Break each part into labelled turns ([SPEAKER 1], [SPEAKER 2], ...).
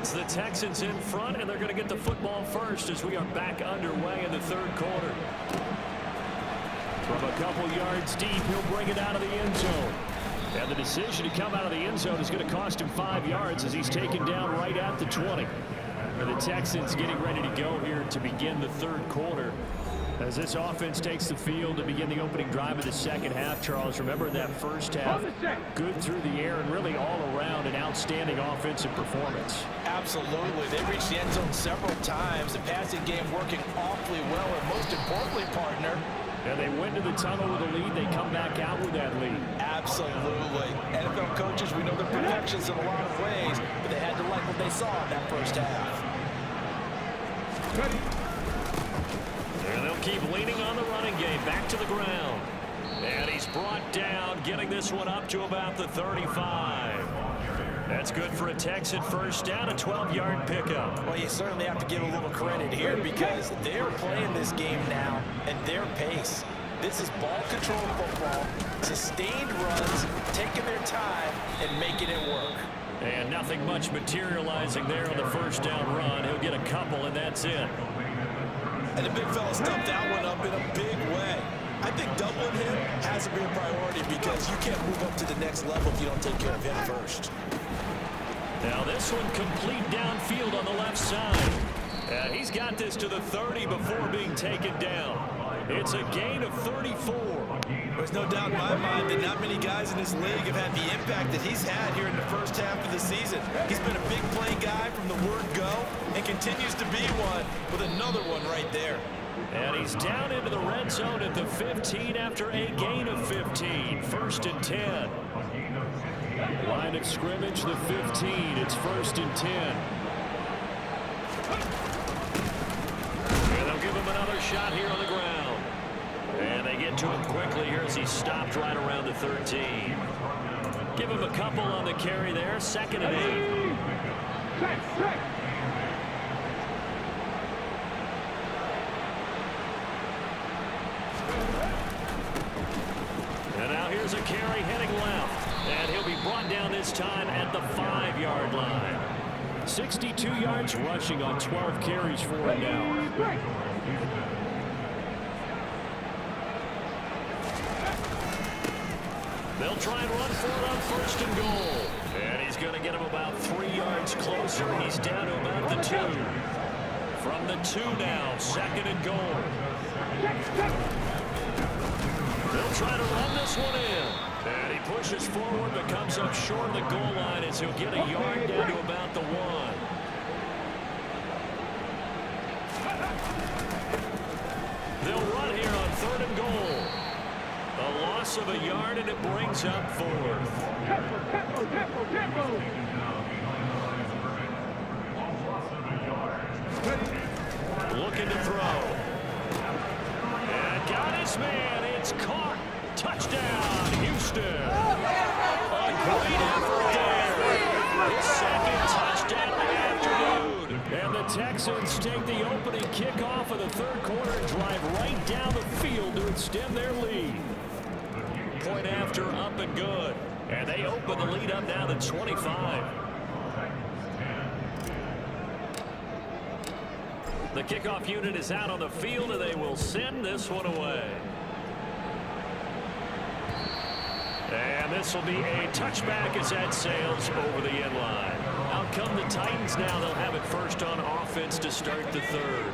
[SPEAKER 1] It's the Texans in front, and they're going to get the football first as we are back underway in the third quarter. From a couple yards deep, he'll bring it out of the end zone. And the decision to come out of the end zone is going to cost him 5 yards as he's taken down right at the 20. And the Texans getting ready to go here to begin the third quarter. As this offense takes the field to begin the opening drive of the second half, Charles, remember that first half, good through the air and really all around an outstanding offensive performance.
[SPEAKER 2] Absolutely. They reached the end zone several times. The passing game working awfully well, and most importantly, partner,
[SPEAKER 1] and they went to the tunnel with a lead. They come back out with that lead.
[SPEAKER 2] Absolutely. NFL coaches, we know their protections in a lot of ways, but they had to like what they saw in that first half.
[SPEAKER 1] Ready. And they'll keep leaning on the running game. Back to the ground. And he's brought down, getting this one up to about the 35. That's good for a Texan first down, a 12-yard pickup.
[SPEAKER 2] Well, you certainly have to give a little credit here because they're playing this game now at their pace. This is ball control football, sustained runs, taking their time and making it work.
[SPEAKER 1] And nothing much materializing there on the first down run. He'll get a couple, and that's it.
[SPEAKER 2] And the big fella stuffed that one up in a big way. I think doubling him has to be a priority because you can't move up to the next level if you don't take care of him first.
[SPEAKER 1] Now this one complete downfield on the left side. He's got this to the 30 before being taken down. It's a gain of 34.
[SPEAKER 2] There's no doubt in my mind that not many guys in this league have had the impact that he's had here in the first half of the season. He's been a big play guy from the word go and continues to be one with another one right there.
[SPEAKER 1] And he's down into the red zone at the 15 after a gain of 15. First and 10. Line of scrimmage, the 15. It's first and 10. And they'll give him another shot here on the ground. And they get to him quickly here as he stopped right around the 13. Give him a couple on the carry there. Second and 8. And now here's a carry heading left. And he'll be brought down this time at the 5-yard line. 62 yards rushing on 12 carries for him now. They'll try and run for it on first and goal. And he's going to get him about 3 yards closer. He's down to about the 2. From the 2 now, second and goal. They'll try to run this one in. And he pushes forward but comes up short of the goal line as he'll get a yard down to about the 1. They'll run here on third and goal. A loss of a yard, and it brings up 4th. Looking to throw. And got his man. It's caught. Touchdown, Houston. A great effort there. His second touchdown of the afternoon. And the Texans take the opening kickoff of the third quarter and drive right down the field to extend their lead. Point after, up and good. And they open the lead up now to 25. The kickoff unit is out on the field, and they will send this one away. And this will be a touchback as that sails over the end line. Out come the Titans now. They'll have it first on offense to start the third.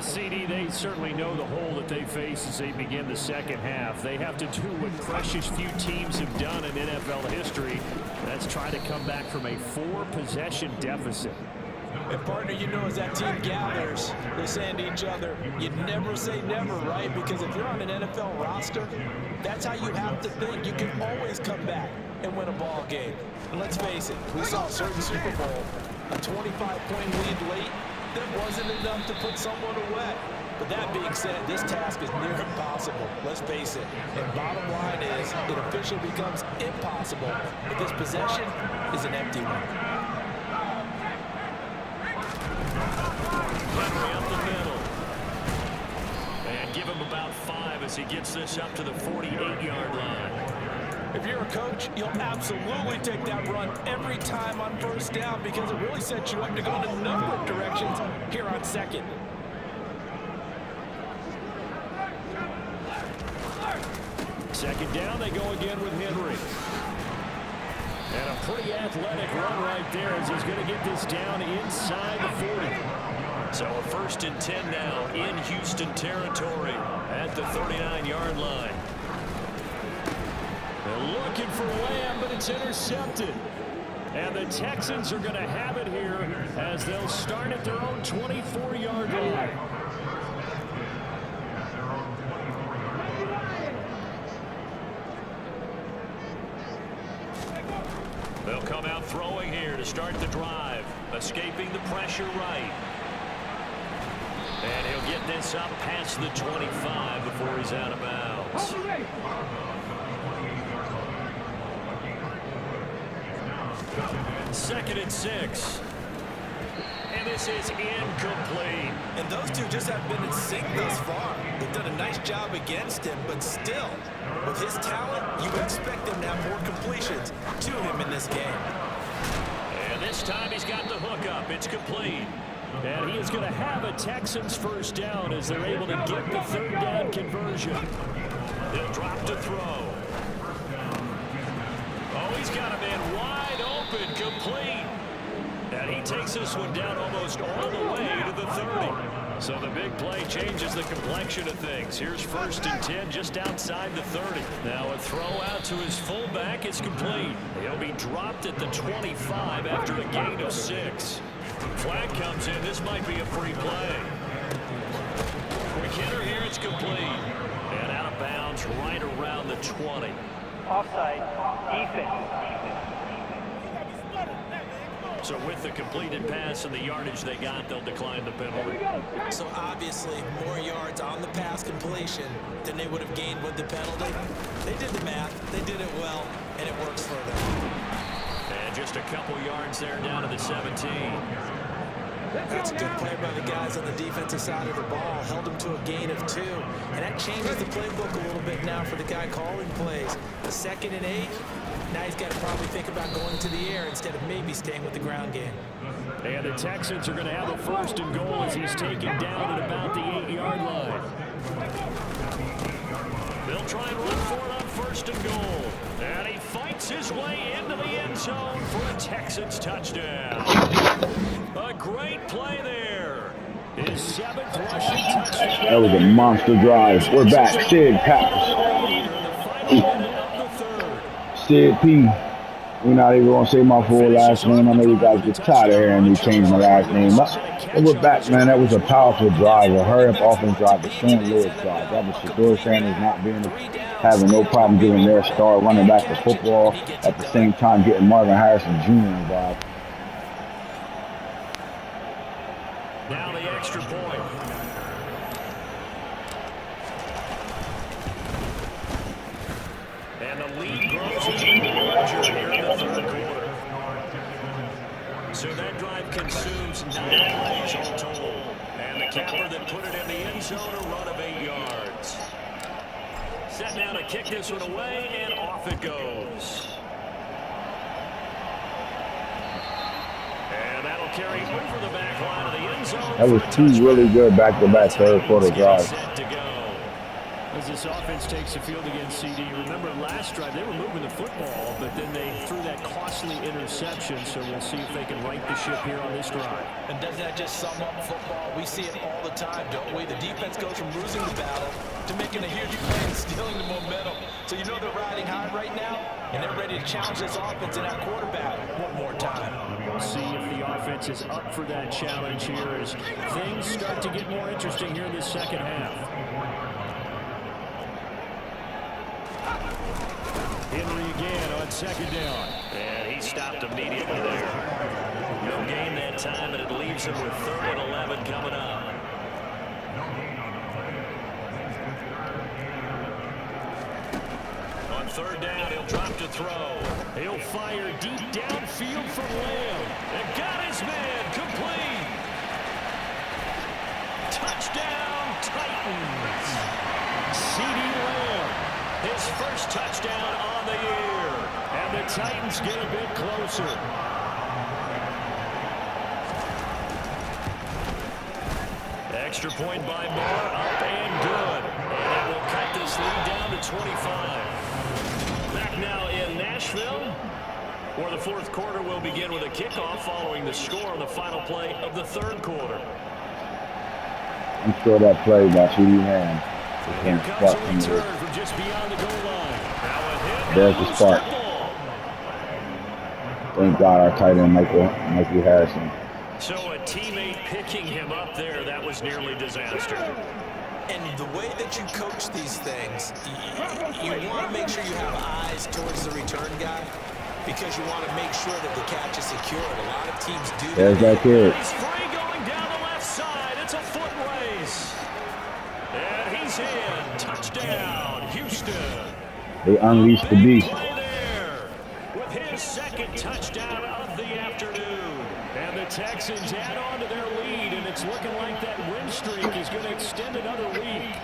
[SPEAKER 1] CD, they certainly know the hole that they face as they begin the second half. They have to do what precious few teams have done in NFL history. That's try to come back from a 4-possession deficit.
[SPEAKER 2] And partner, you know, as that team gathers, they're saying to each other, you never say never, right? Because if you're on an NFL roster, that's how you have to think. You can always come back and win a ball game. And let's face it, we saw a certain Super Bowl, a 25-point lead late, that wasn't enough to put someone away. But that being said, this task is near impossible. Let's face it. And bottom line is, it officially becomes impossible, but this possession is an empty one.
[SPEAKER 1] Henry up the middle. And give him about 5 as he gets this up to the 48-yard line.
[SPEAKER 2] If if you're a coach, you'll absolutely take that run every time on first down because it really sets you up to go in a number of directions here on second.
[SPEAKER 1] Second down, they go again with Henry. And a pretty athletic run right there as he's going to get this down inside the 40. So a 1st and 10 now in Houston territory at the 39-yard line. They're looking for Lamb, but it's intercepted. And the Texans are going to have it here as they'll start at their own 24-yard line. They'll come out throwing here to start the drive, escaping the pressure right. And he'll get this up past the 25 before he's out of bounds. 2nd and 6. And this is incomplete.
[SPEAKER 2] And those two just have been in sync thus far. They've done a nice job against him, but still, with his talent, you would expect him to have more completions to him in this game.
[SPEAKER 1] And this time he's got the hook up. It's complete. And he is going to have a Texans 1st down as they're able to get the 3rd down conversion. They'll drop to throw. Oh, he's got a man wide open, complete. And he takes this one down almost all the way to the 30. So the big play changes the complexion of things. Here's 1st and 10 just outside the 30. Now a throw out to his fullback is complete. He'll be dropped at the 25 after a gain of 6. Flag comes in. This might be a free play. Quick hitter here. It's complete. And out of bounds right around the 20.
[SPEAKER 3] Offside. Defense.
[SPEAKER 1] So with the completed pass and the yardage they got, they'll decline the penalty.
[SPEAKER 2] So obviously more yards on the pass completion than they would have gained with the penalty. They did the math. They did it well, and it works for them.
[SPEAKER 1] And just a couple yards there down to the 17.
[SPEAKER 2] That's a good play by the guys on the defensive side of the ball. Held them to a gain of 2. And that changes the playbook a little bit now for the guy calling plays. The 2nd and 8. Now he's got to probably think about going to the air instead of maybe staying with the ground game.
[SPEAKER 1] And the Texans are going to have a 1st and goal as he's taken down at about the 8-yard line. They'll try and run for it on 1st and goal. And he fights his way into the end zone for a Texans touchdown. A great play there. His 7th rushing touchdown.
[SPEAKER 4] That was a monster drive. We're back. Sid Packers. Sid P. We're not even going to say my full last name. I know you guys get tired of hearing me change my last name up. But we're back, man. That was a powerful drive. A hurry-up offense drive. The St. Louis drive. That was Shedeur Sanders having no problem giving their star running back the football. At the same time, getting Marvin Harrison Jr. involved.
[SPEAKER 1] Now the extra point. And the lead grows even larger here in the 3rd quarter. So that drive consumes 9 plays all total. And the capper that put it in the end zone, a run of 8 yards. Set down to kick this one away, and off it goes. And that'll carry over the back line of the end zone.
[SPEAKER 4] That was 2 really good back-to-back 3rd quarter drives.
[SPEAKER 1] As this offense takes the field against CD, remember last drive they were moving the football, but then they threw that costly interception, so we'll see if they can right the ship here on this drive.
[SPEAKER 2] And doesn't that just sum up football? We see it all the time, don't we? The defense goes from losing the battle to making a huge play and stealing the momentum. So you know they're riding high right now, and they're ready to challenge this offense and that quarterback one more time.
[SPEAKER 1] We'll see if the offense is up for that challenge here as things start to get more interesting here in the 2nd half. Henry again on 2nd down. And he stopped immediately there. No gain that time, and it leaves him with 3rd and 11 coming up. On 3rd down, he'll drop to throw. He'll fire deep downfield from Lamb. And got his man complete. Touchdown, Titans. CD Lamb. His 1st touchdown on the year. Titans get a bit closer. Extra point by Moore, up and good. And that will cut this lead down to 25. Back now in Nashville, where the fourth quarter will begin with a kickoff following the score on the final play of the third quarter.
[SPEAKER 4] I'm sure that play by C.D. Ham.
[SPEAKER 1] Here comes a return from just beyond the goal line.
[SPEAKER 4] There's the spark. Thank God our tight end, Mikey Harrison.
[SPEAKER 1] So a teammate picking him up there, that was nearly disaster.
[SPEAKER 2] And the way that you coach these things, you want to make sure you have eyes towards the return guy because you want to make sure that the catch is secured. A lot of teams do that.
[SPEAKER 4] There's that kid.
[SPEAKER 1] He's free going down the left side. It's a foot race. And he's in. Touchdown, Houston.
[SPEAKER 4] They unleashed the beast.
[SPEAKER 1] There with his second touchdown of the afternoon. And the Texans add on to their lead, and it's looking like that win streak is going to extend another week.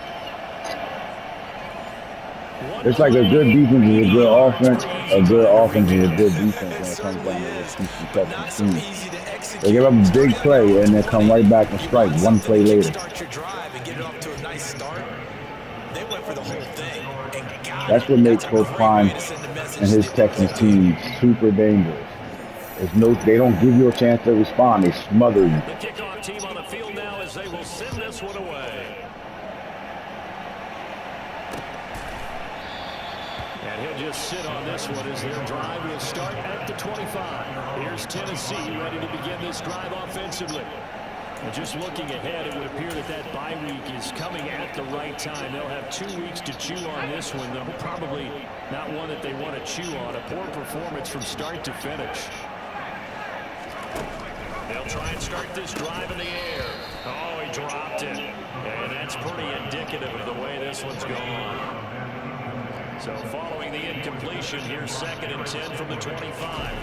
[SPEAKER 4] It's like a good defense is a good offense. A good offense is a good defense when it comes down to this Texans team. They give up a big play, and they come right back and strike one play later. That's what makes Coach Prime and his Texans team super dangerous. They don't give you a chance to respond. They smother you.
[SPEAKER 1] The kickoff team on the field now as they will send this one away. And he'll just sit on this one as their drive will start at the 25. Here's Tennessee ready to begin this drive offensively. And just looking ahead, it would appear that bye week is coming at the right time. They'll have 2 weeks to chew on this one, though probably not one that they want to chew on. A poor performance from start to finish. They'll try and start this drive in the air. Oh, he dropped it. And that's pretty indicative of the way this one's gone. So following the incompletion, here's 2nd and 10 from the 25.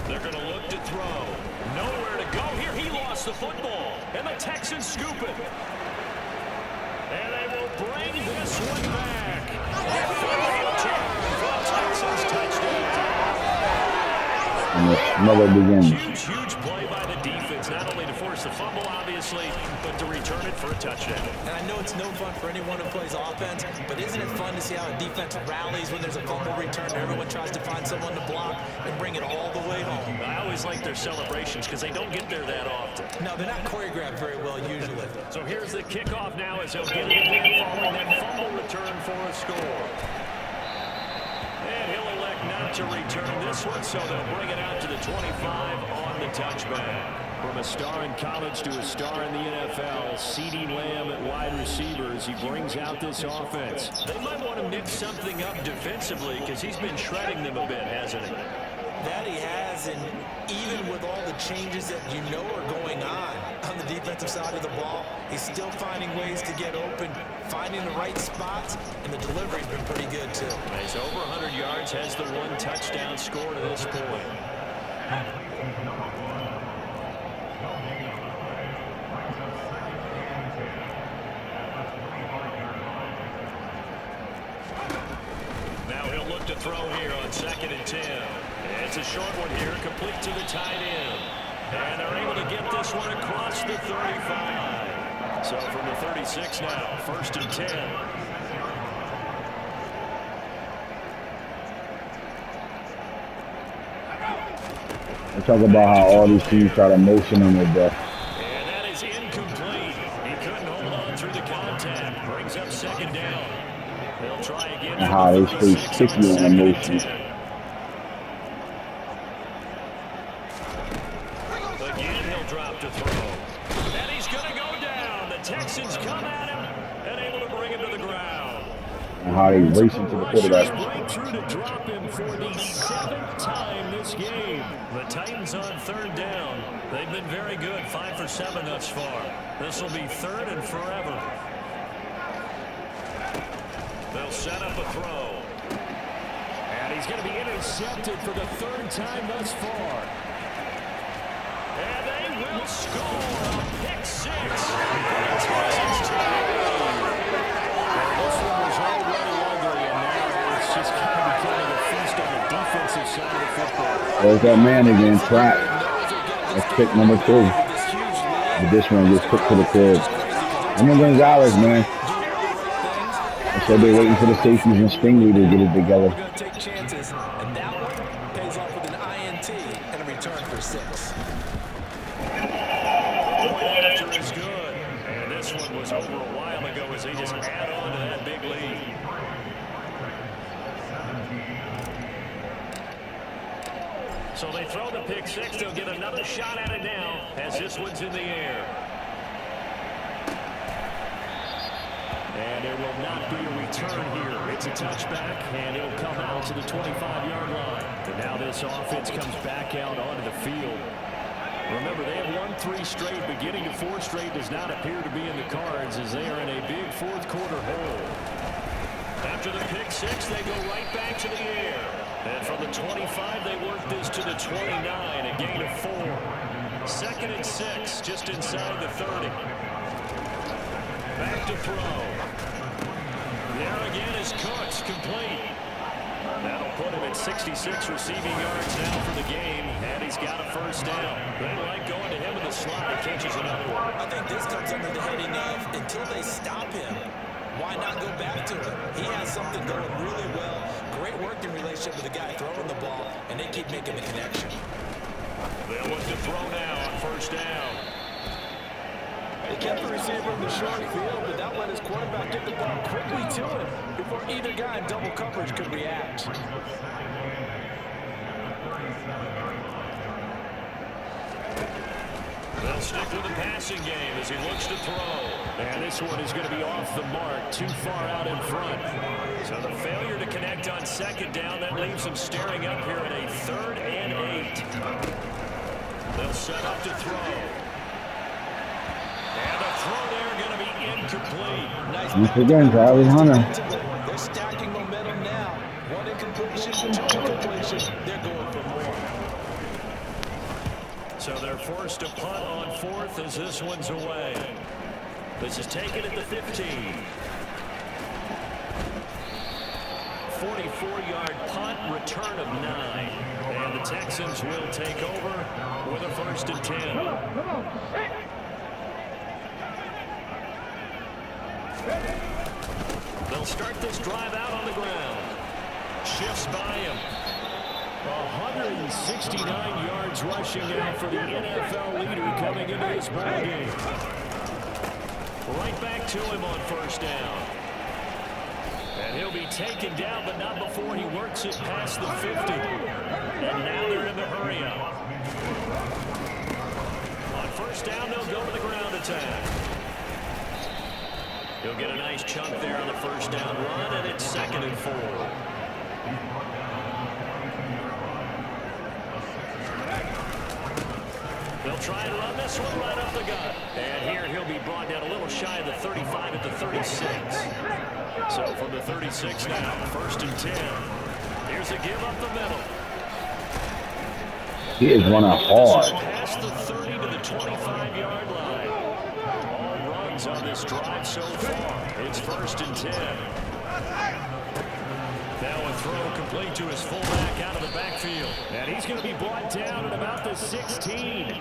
[SPEAKER 1] They're going to look to throw. Nowhere to go here. He lost the football. And the Texans scoop it. And they will bring this one back. Texans touchdown.
[SPEAKER 4] And the smother begins.
[SPEAKER 1] Huge play by the defense, not only to force the fumble, obviously, but to return it for a touchdown.
[SPEAKER 2] And I know it's no fun for anyone who plays offense, but isn't it fun to see how a defense rallies when there's a fumble return and everyone tries to find someone to block and bring it all the way home?
[SPEAKER 1] I always like their celebrations because they don't get there that often.
[SPEAKER 2] No, they're not choreographed very well usually.
[SPEAKER 1] So here's the kickoff now as they'll get it again following that fumble return for a score. And he'll elect not to return this one, so they'll bring it out to the 25 on the touchback. From a star in college to a star in the NFL, C.D. Lamb at wide receivers, he brings out this offense. They might want to mix something up defensively because he's been shredding them a bit, hasn't he?
[SPEAKER 2] That he has, and even with all the changes that you know are going on the defensive side of the ball, he's still finding ways to get open, finding the right spots, and the delivery's been pretty good too.
[SPEAKER 1] He's over 100 yards, has the one touchdown score to this point. Now he'll look to throw here on 2nd and 10. It's a short one here, complete to the tight end. And they're able to get this one across the 35. So from the 36 now, 1st and 10.
[SPEAKER 4] They talk about how all these teams try to motion on their death.
[SPEAKER 1] And that is incomplete. He couldn't hold on through the contact. Brings up 2nd down. They'll try again.
[SPEAKER 4] And how they stay sticky on the motion.
[SPEAKER 1] Again, he'll drop to throw. And he's going to go down. The Texans come at him and able to bring him to the ground.
[SPEAKER 4] And how they race into the quarterback.
[SPEAKER 1] Break through to drop him for the 7th time this game. The Titans on 3rd down. They've been very good, 5 for 7 thus far. This will be 3rd and forever. They'll set up a throw. And he's going to be intercepted for the 3rd time thus far. And they will score a pick 6. This one was already ugly, and now it's just kind of becoming a feast on the defensive defensive side of the football.
[SPEAKER 4] There's that man again, Pratt. That's pick number 2. But this one just took to the curb. I'm in Gonzalez, man. I said they're waiting for the safeties and Stingley to get it together.
[SPEAKER 2] We're going to take chances, and that one pays off with an INT and a return for 6.
[SPEAKER 1] Point after is good. And this one was over a while ago as they just add on to that big lead. So they throw the pick 6. They'll get another shot at it now as this one's in the air. And there will not be a return here. It's a touchback, and it'll come out to the 25-yard line. And now this offense comes back out onto the field. Remember, they have won 3 straight. Beginning to 4 straight does not appear to be in the cards as they are in a big fourth-quarter hole. After the pick 6, they go right back to the air. And from the 25, they work this to the 29, a gain of 4. 2nd and 6, just inside the 30. Back to throw. There again is Cooks, complete. That'll put him at 66 receiving yards now for the game, and he's got a first down. They like going to him in the slot. He catches another one.
[SPEAKER 2] I think this comes under the heading of until they stop him, why not go back to him? He has something going really well. Great working relationship with the guy throwing the ball, and they keep making the connection.
[SPEAKER 1] They'll look to throw now on first down.
[SPEAKER 2] They kept the receiver in the short field, but that let his quarterback get the ball quickly to him before either guy in double coverage could react.
[SPEAKER 1] They'll stick with the passing game as he looks to throw. And this one is going to be off the mark, too far out in front. So the failure to connect on 2nd down, that leaves them staring up here at a 3rd and 8. They'll set up to throw. And the throw there going to be incomplete.
[SPEAKER 4] Once again, Charlie Hunter.
[SPEAKER 2] They're stacking momentum now. 1 incompletion, 2 incompletion. They're going for more.
[SPEAKER 1] So they're forced to punt on 4th as this one's away. This is taken at the 15. 44-yard punt, return of 9. And the Texans will take over with a 1st and 10. They'll start this drive out on the ground. Shifts by him. 169 yards rushing now for the NFL leader coming into this ball game. Right back to him on first down. And he'll be taken down, but not before he works it past the 50. And now they're in the hurry-up. On first down, they'll go to the ground attack. He'll get a nice chunk there on the first down run, and it's 2nd and 4. They'll try and run this one right up the gut. And here he'll be brought down a little shy of the 35 at the 36. So from the 36 now, 1st and 10. Here's a give up the middle.
[SPEAKER 4] He is running hard.
[SPEAKER 1] Past the 30 to the 25-yard line. All runs on this drive so far. It's 1st and 10. Now a throw complete to his fullback out of the backfield. And he's going to be brought down at about the 16.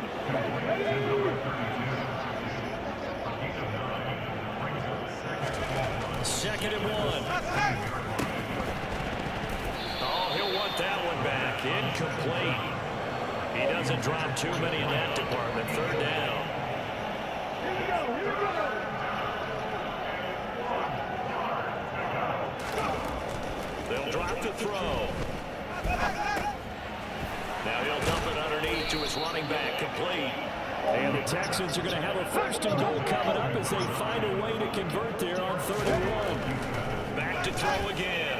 [SPEAKER 1] Second and 1. Oh, he'll want that one back. Incomplete. He doesn't drop too many in that department. 3rd down. They'll drop the throw. Now he'll dump it underneath to his running back, complete. And the Texans are going to have a 1st and goal coming up as they find a way to convert there on 3rd and 1. Back to throw again.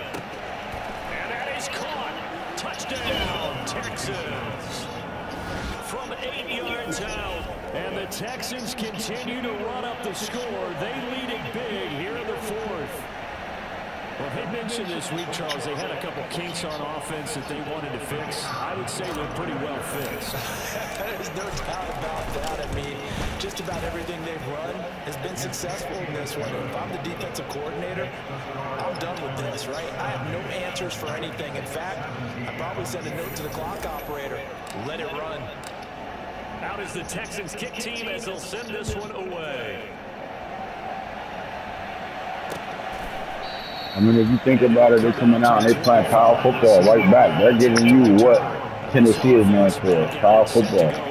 [SPEAKER 1] And that is caught. Touchdown, Texans. From 8 yards out. And the Texans continue to run up the score. They lead it big here in the 4th. Well, they mentioned this week, Charles, they had a couple kinks on offense that they wanted to fix. I would say they're pretty well fixed.
[SPEAKER 2] There's no doubt about that. I mean, just about everything they've run has been successful in this one. If I'm the defensive coordinator, I'm done with this, right? I have no answers for anything. In fact, I probably send a note to the clock operator. Let it run.
[SPEAKER 1] Out is the Texans kick team as they'll send this one away.
[SPEAKER 4] I mean, if you think about it, they're coming out and they're playing power football right back. They're giving you what Tennessee is known for, power football.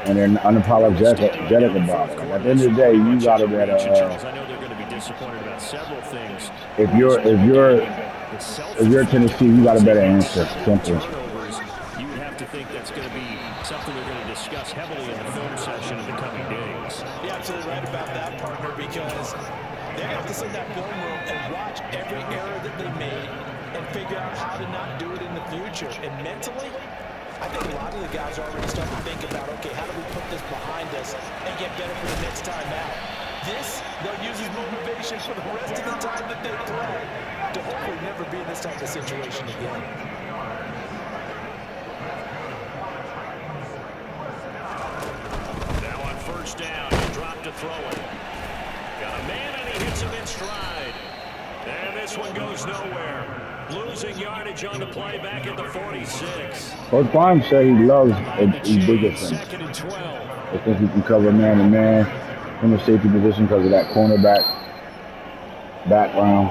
[SPEAKER 4] And they're unapologetic about it. Like, at the end of the day, you got to better.
[SPEAKER 1] I know they're going to be disappointed about several things.
[SPEAKER 4] If you're Tennessee, you got a better answer. Simple.
[SPEAKER 1] You would have to think that's going to be something they're going to discuss heavily in the film session in the coming days.
[SPEAKER 2] You're absolutely right about that, partner, because they have to sit in that film room and watch every error that they made and figure out how to not do it in the future. And mentally, I think a lot of the guys are already starting to think about, okay, how do we put this behind us and get better for the next time out? This, they'll use as motivation for the rest of the time that they play to hopefully never be in this type of situation again.
[SPEAKER 1] Now on first down, he dropped to throw it. Got a man and he hits him in stride. And this one goes nowhere. Losing yardage on the play back at the 46.
[SPEAKER 4] Coach Prime said he loves a bigger thing.
[SPEAKER 1] Second and 12.
[SPEAKER 4] I think he can cover man to man from the safety position because of that cornerback background.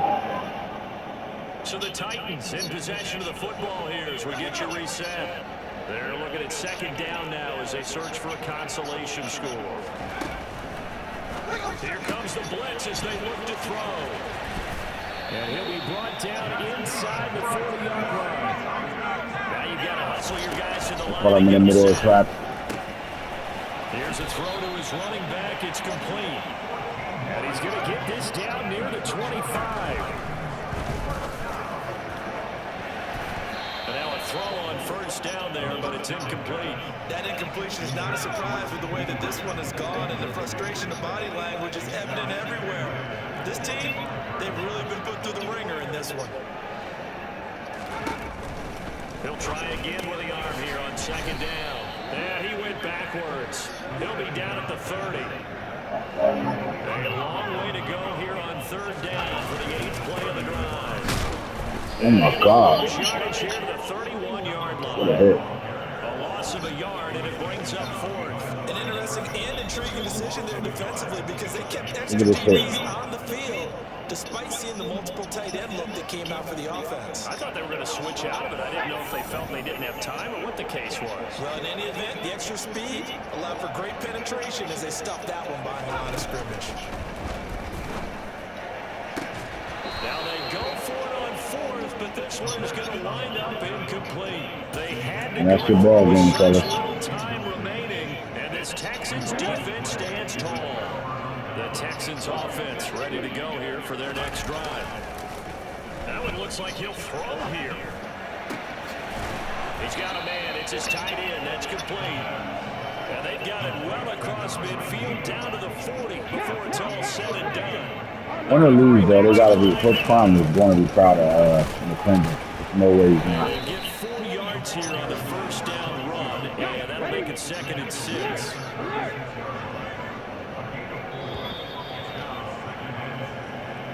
[SPEAKER 1] So the Titans in possession of the football here as we get you reset. They're looking at second down now as they search for a consolation score. Here comes the blitz as they look to throw. And he'll be brought down inside the 40-yard line. Now you've got to hustle your guys to the line.
[SPEAKER 4] While I'm in the middle of the trap.
[SPEAKER 1] Here's a throw to his running back. It's complete. And he's going to get this down near the 25. And now a throw on first down there, but it's incomplete.
[SPEAKER 2] That incompletion is not a surprise with the way that this one has gone, and the frustration of body language is evident everywhere. This team, they've really been put through the ringer in this one.
[SPEAKER 1] He'll try again with the arm here on second down. Yeah, he went backwards. He'll be down at the 30. A long way to go here on third down for the 8th play of the drive.
[SPEAKER 4] Oh my God.
[SPEAKER 1] Yardage here to the 31-yard line.
[SPEAKER 4] What a hit.
[SPEAKER 1] A loss of a yard, and it brings up fourth.
[SPEAKER 2] An interesting and intriguing decision there defensively because they kept extra DBs on the field despite seeing the multiple tight end look that came out for the offense.
[SPEAKER 1] I thought they were going to switch out of it. I didn't know if they felt they didn't have time or what the case was.
[SPEAKER 2] Well, in any event, the extra speed allowed for great penetration as they stuffed that one behind the line of scrimmage.
[SPEAKER 1] Now they go for it on fourth, but this one is going to wind up incomplete. They had to
[SPEAKER 4] That's your ball game, fellas.
[SPEAKER 1] time remaining, and this Texans defense stands tall. The Texans offense ready to go here for their next drive. That one looks like he'll throw here. He's got a man. It's his tight end. That's complete. And they've got it well across midfield down to the 40 before it's all said and done.
[SPEAKER 4] Win or lose, though, they got to be. Coach Prime is going to be proud of McClendon. There's no way he's not.
[SPEAKER 1] They'll get 4 yards here on the first down run, and that'll make it 2nd and 6.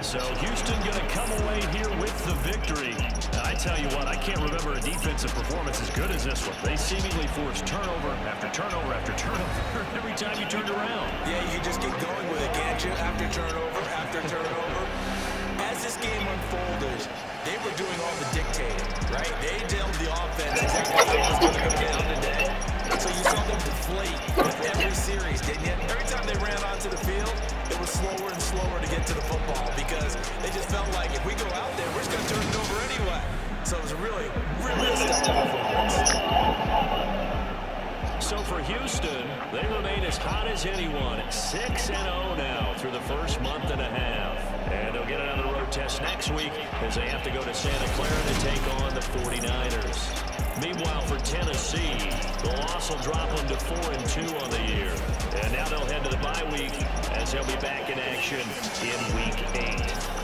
[SPEAKER 1] So Houston going to come away here with the victory. I tell you what, I can't remember a defensive performance as good as this one. They seemingly forced turnover after turnover after turnover every time you turned around.
[SPEAKER 2] Yeah, you just get going with it, can't you? After turnover, after turnover. As this game unfolded, they were doing all the dictating, right? They told the offense exactly how it was going to go down today. So you saw them deflate with every series, didn't you? Every time they ran onto the field, it was slower and slower to get to the football because they just felt like if we go out there, we're just going to turn it over anyway. So it was really a stellar performance.
[SPEAKER 1] So for Houston, they remain as hot as anyone, 6-0 now through the first month and a half. And they'll get another road test next week as they have to go to Santa Clara to take on the 49ers. Meanwhile, for Tennessee, the loss will drop them to 4-2 on the year. And now they'll head to the bye week as they'll be back in action in Week 8.